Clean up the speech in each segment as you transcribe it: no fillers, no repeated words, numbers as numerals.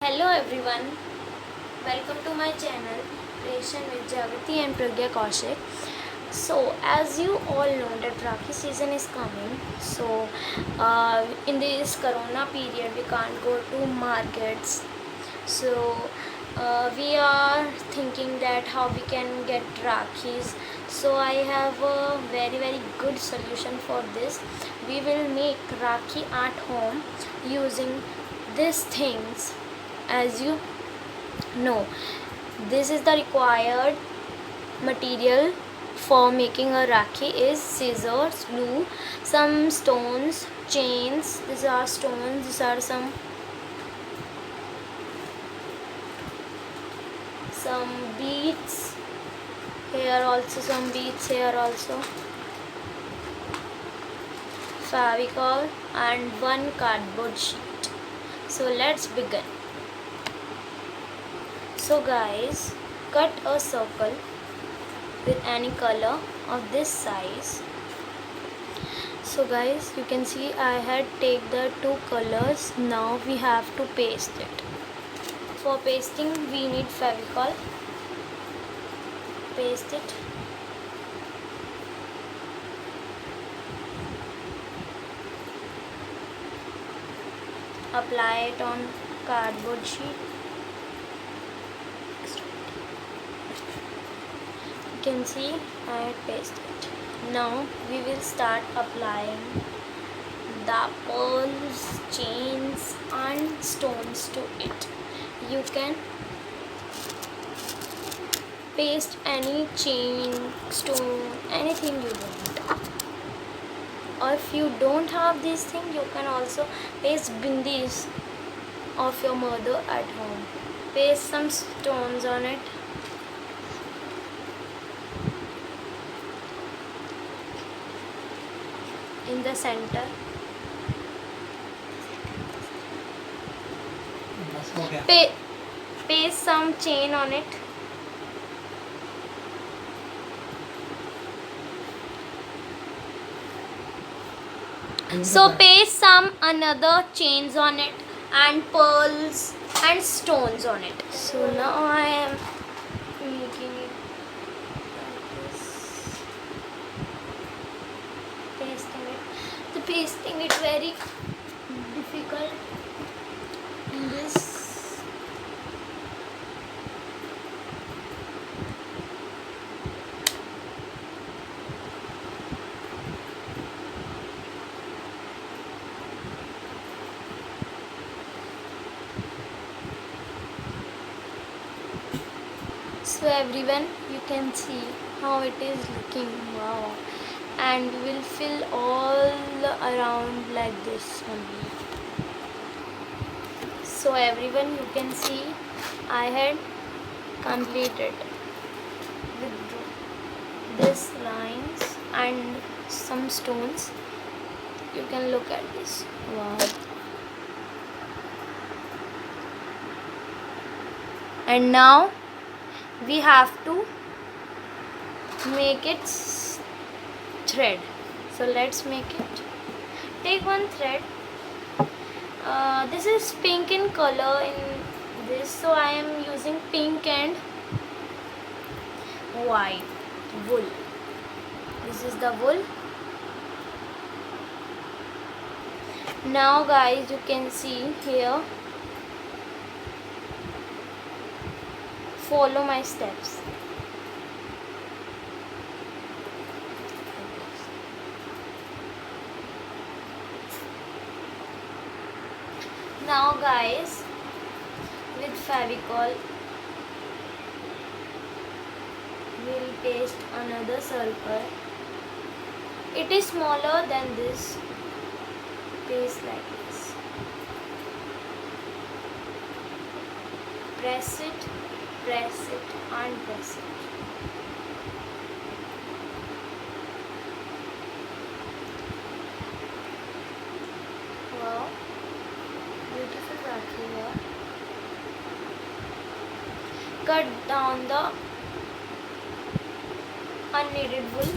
Hello everyone, welcome to my channel Creation with Jagati and Pragya Kaushik. So as you all know that Rakhi season is coming, so in this corona period we can't go to markets, so we are thinking that how we can get Rakhis. So I have a very good solution for this. We will make Rakhi at home using these things. As you know, this is the required material for making a Rakhi is scissors, glue, some stones, chains. These are stones, these are some beads, here also some beads, here also favicol and one cardboard sheet. So let's begin. So guys, cut a circle with any color of this size. So guys, you can see I had take the two colors. Now we have to paste it. For pasting we need favicol. Paste it. Apply it on cardboard sheet. You can see I had pasted it. Now we will start applying the pearls, chains and stones to it. You can paste any chain, stone, anything you want. Or if you don't have this thing, you can also paste bindis of your mother at home. Paste some stones on it. In the center. Paste some chain on it. So paste some another chains on it and pearls and stones on it. So now I am making it like this. Pasting it. The pasting it very difficult in this. So everyone, you can see how it is looking. Wow. And we will fill all around like this only. So everyone, you can see I had completed with this lines and some stones. You can look at this. Wow. And now we have to make it thread. So let's make it. Take one thread. This is pink in color in this, so I am using pink and white wool. This is the wool. Now guys, you can see here. Follow my steps. Now guys, with favicol we'll paste another circle. It is smaller than this. Paste like this. Press it and press it. Wow, beautiful Rakhi here. Cut down the unneeded wool.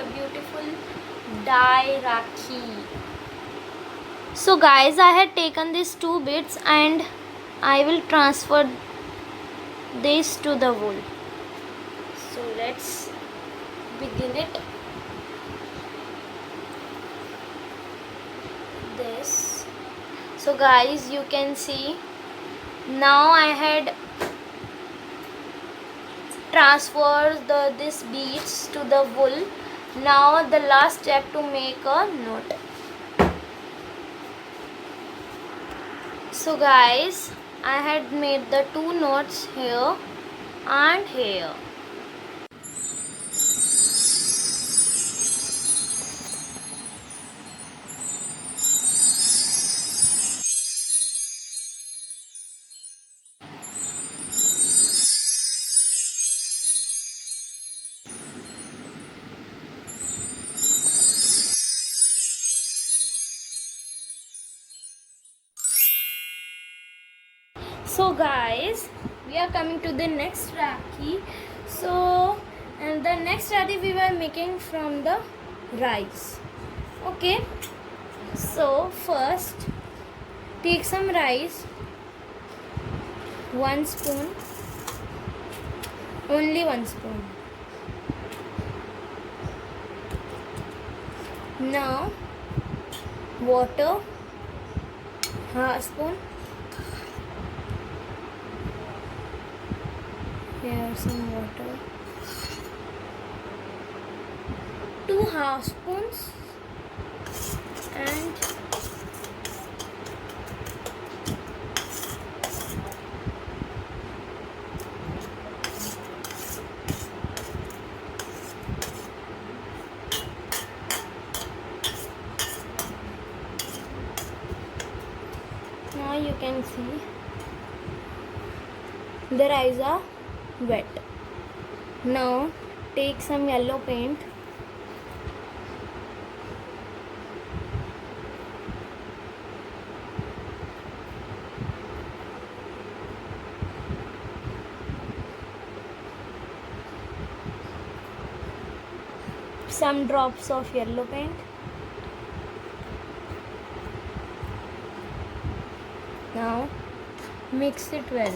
a beautiful dye Rakhi. So guys, I had taken these two bits and I will transfer this to the wool. So let's begin it. This. So guys, you can see now I had transferred this beads to the wool. Now the last step to make a knot. So guys, I had made the two knots here and here. So guys, we are coming to the next Rakhi. So, and the next Rakhi we were making from the rice. Okay. So first, take some rice, 1 spoon, only 1 spoon. Now, water, half spoon. Here some water. 2 half spoons and now you can see the rice are wet. Now take some yellow paint. Some drops of yellow paint. Now mix it well.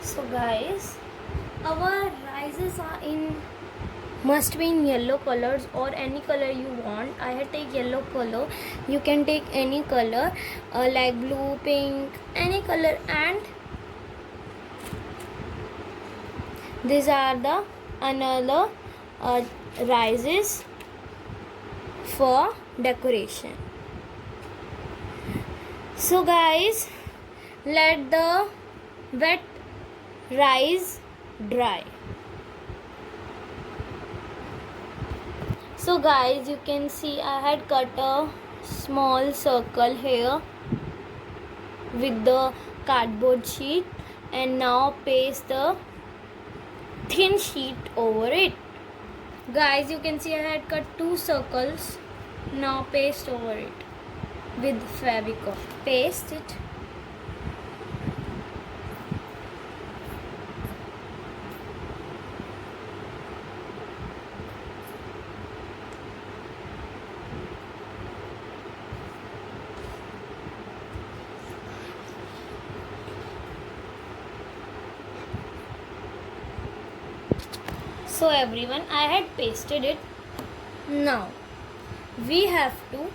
So guys, our rices are must be in yellow colors or any color you want. I had take yellow color. You can take any color like blue, pink, any color. And these are the another rices for decoration. So guys, let the wet rice dry. So guys, you can see I had cut a small circle here with the cardboard sheet and now paste the thin sheet over it. Guys, you can see I had cut 2 circles. Now paste over it with Fevicol. Paste it. So everyone, I had pasted it. Now we have to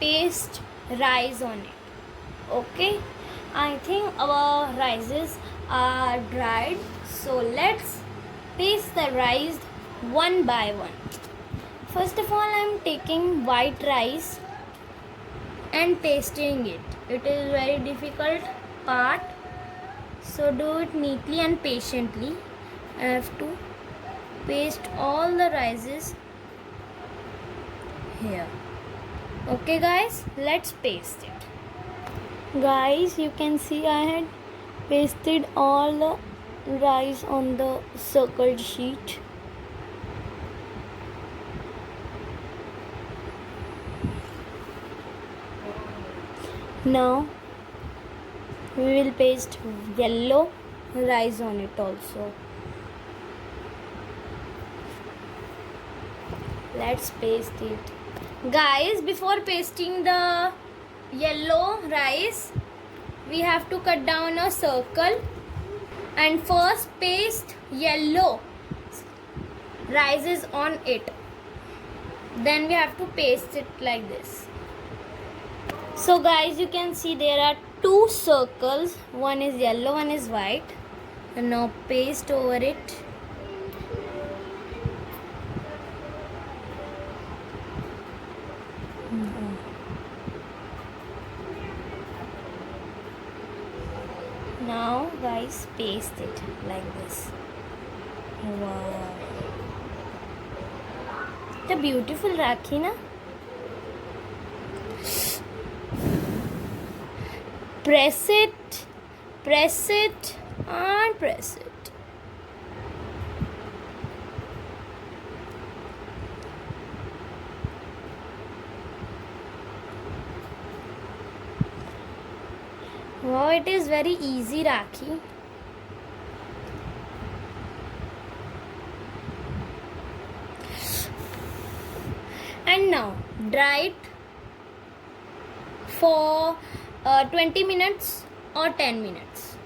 paste rice on it. Okay, I think our rices are dried, so let's paste the rice one by one. First of all, I am taking white rice and pasting it. It is very difficult part, so do it neatly and patiently. I have to paste all the rices here. Okay guys, let's paste it. Guys, you can see I had Pasted all the rice on the circled sheet. Now we will paste yellow rice on it also. Let's paste it. Guys, before pasting the yellow rice, we have to cut down a circle and first paste yellow rices on it. Then we have to paste it like this. So guys, you can see there are two circles. One is yellow, one is white. And now paste over it. Now guys, paste it like this. Wow. The beautiful Rakhi na? Press it and press it. Wow, it is very easy, Rakhi. And now dry it for 20 minutes or 10 minutes.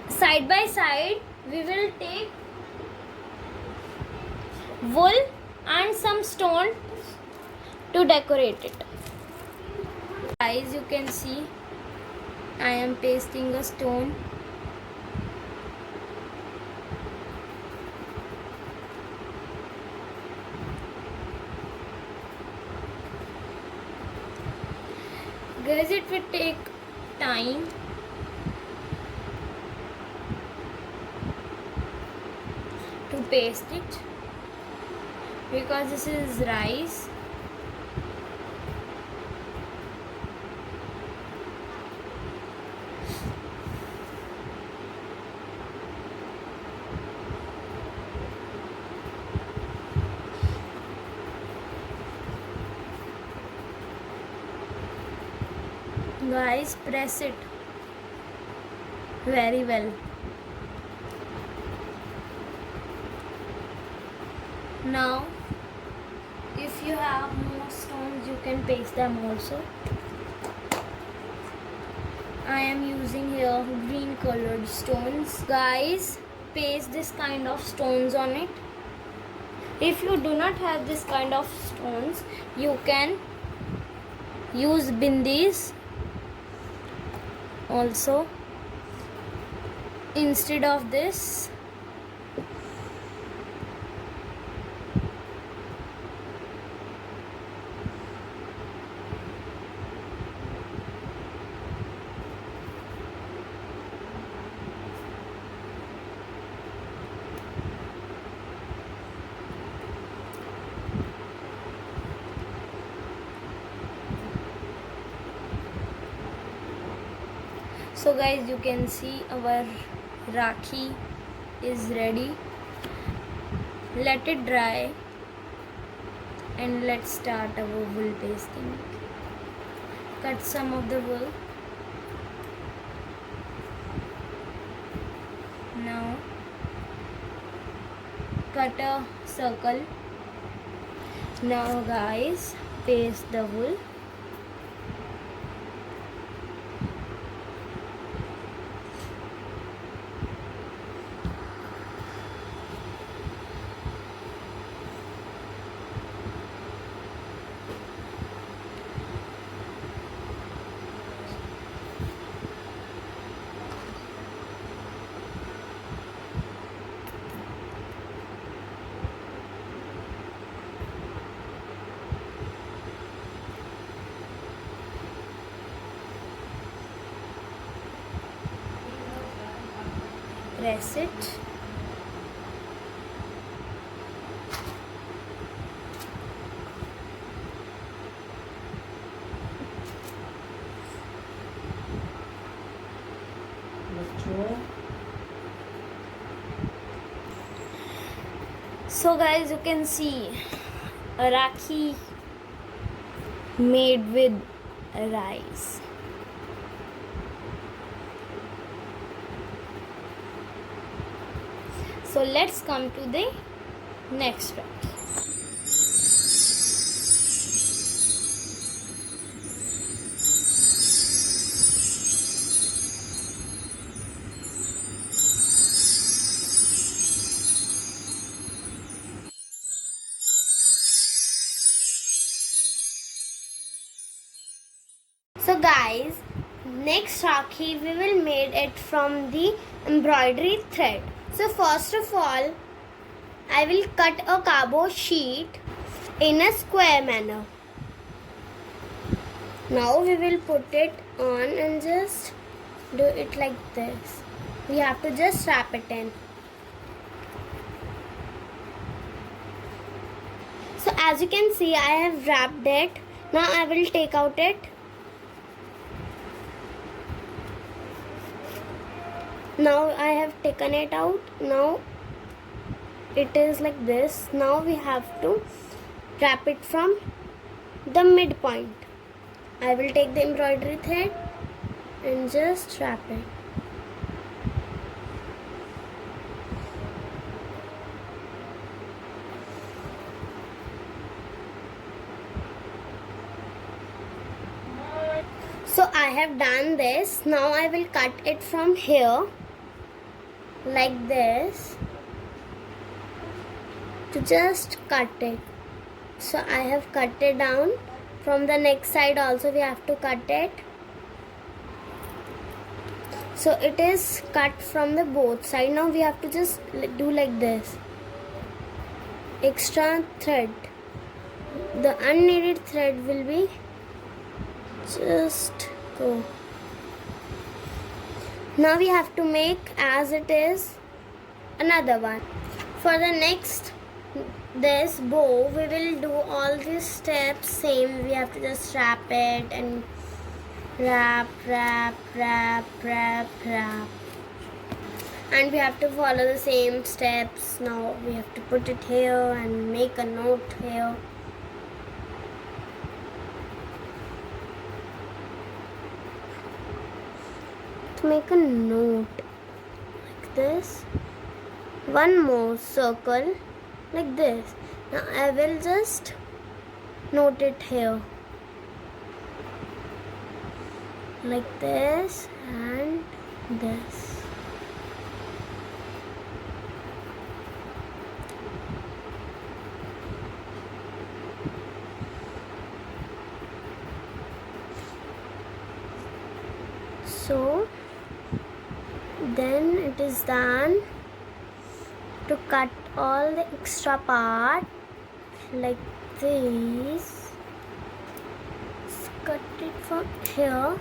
Side by side, we will take wool and some stone to decorate it. Guys, you can see I am pasting a stone. Guys, it will take time. To paste it because this is rice. Guys, press it very well. Now, if you have more stones, you can paste them also. I am using here green colored stones. Guys, paste this kind of stones on it. If you do not have this kind of stones, you can use bindis also instead of this. So guys, you can see our Rakhi is ready. Let it dry and let's start our wool pasting. Cut some of the wool. Now cut a circle. Now guys, paste the wool. Press it. So guys, you can see a rakhi made with rice. So let's come to the next step. So guys, next rakhi we will made it from the embroidery thread. So first of all, I will cut a cardboard sheet in a square manner. Now we will put it on and just do it like this. We have to just wrap it in. So as you can see, I have wrapped it. Now I will take out it. Now I have taken it out. Now it is like this. Now we have to wrap it from the midpoint. I will take the embroidery thread and just wrap it. So I have done this. Now I will cut it from here like this to just cut it. So I have cut it down. From the next side also we have to cut it. So it is cut from the both side. Now we have to just do like this. Extra thread. The unneeded thread will be just go. Now we have to make as it is another one. For the next this bow, we will do all these steps same. We have to just wrap it and wrap, and we have to follow the same steps. Now we have to put it here and make a note here. To make a note like this, one more circle like this. Now I will just note it here like this and this. So then it is done. To cut all the extra part like this. Let's cut it from here.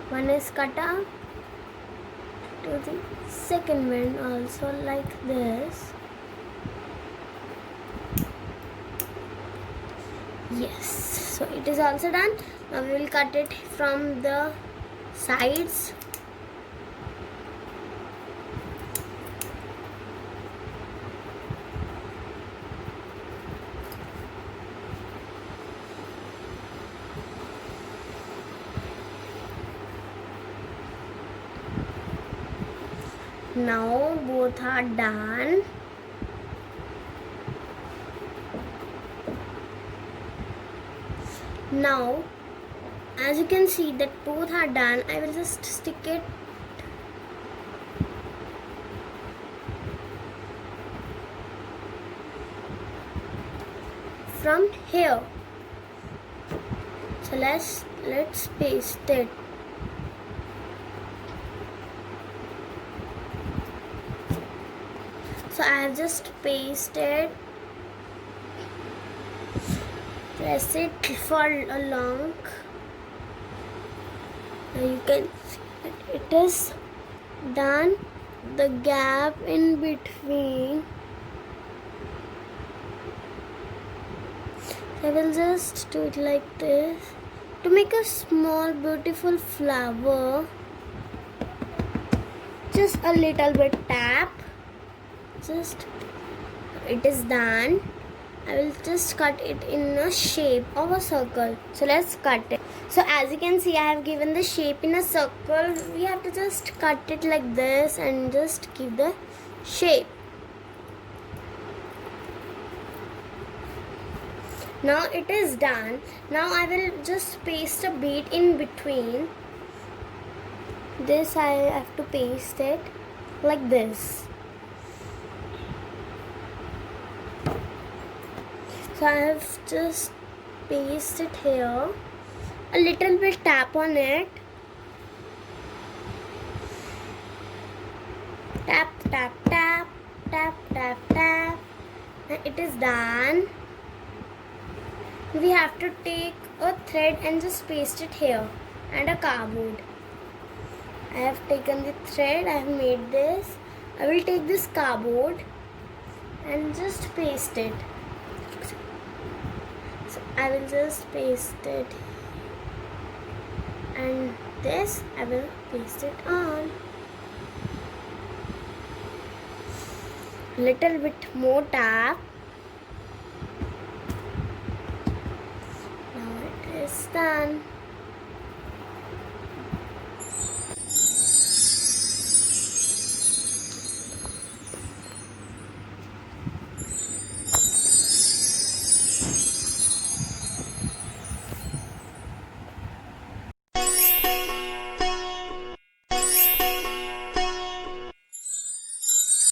One is cut out to the second one also like this. Yes, so it is also done. Now we will cut it from the sides. Now both are done. Now as you can see that both are done, I will just stick it from here. So let's paste it. So I have just pasted. Press it for a long. Now you can see that it is done. The gap in between. I will just do it like this. To make a small beautiful flower, just a little bit tap. Just it is done, I will just cut it in a shape of a circle. So let's cut it. So as you can see, I have given the shape in a circle. We have to just cut it like this and just give the shape. Now it is done. Now I will just paste a bead in between. This I have to paste it like this. So I have just pasted here. A little bit tap on it. Tap, tap, tap, tap, tap, tap. And it is done. We have to take a thread and just paste it here and a cardboard. I have taken the thread, I have made this. I will take this cardboard and just paste it. So I will just paste it, and this I will paste it on. Little bit more tap. Now it is done.